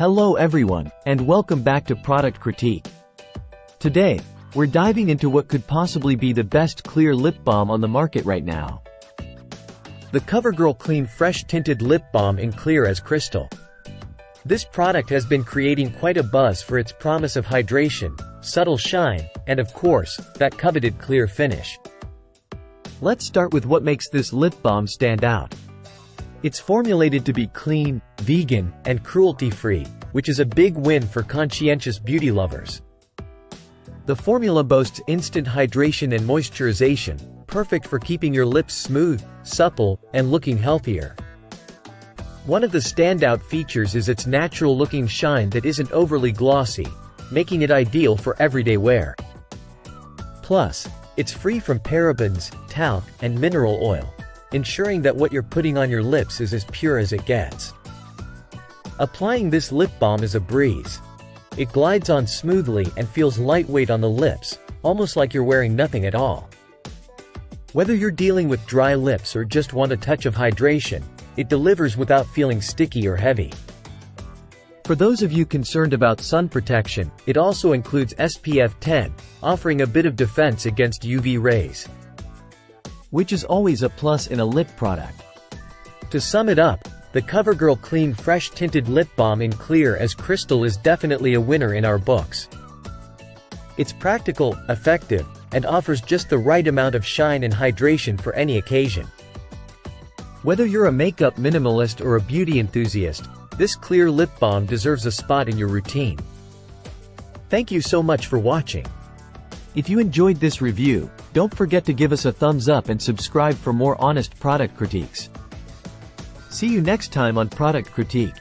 Hello everyone, and welcome back to Product Critique. Today, we're diving into what could possibly be the best clear lip balm on the market right now. The CoverGirl Clean Fresh Tinted Lip Balm in Clear as Crystal. This product has been creating quite a buzz for its promise of hydration, subtle shine, and of course, that coveted clear finish. Let's start with what makes this lip balm stand out. It's formulated to be clean, vegan, and cruelty-free, which is a big win for conscientious beauty lovers. The formula boasts instant hydration and moisturization, perfect for keeping your lips smooth, supple, and looking healthier. One of the standout features is its natural-looking shine that isn't overly glossy, making it ideal for everyday wear. Plus, it's free from parabens, talc, and mineral oil, ensuring that what you're putting on your lips is as pure as it gets. Applying this lip balm is a breeze. It glides on smoothly and feels lightweight on the lips, almost like you're wearing nothing at all. Whether you're dealing with dry lips or just want a touch of hydration, it delivers without feeling sticky or heavy. For those of you concerned about sun protection, it also includes SPF 10, offering a bit of defense against UV rays, which is always a plus in a lip product. To sum it up, the CoverGirl Clean Fresh Tinted Lip Balm in Clear as Crystal is definitely a winner in our books. It's practical, effective, and offers just the right amount of shine and hydration for any occasion. Whether you're a makeup minimalist or a beauty enthusiast, this clear lip balm deserves a spot in your routine. Thank you so much for watching. If you enjoyed this review, don't forget to give us a thumbs up and subscribe for more honest product critiques. See you next time on Product Critique.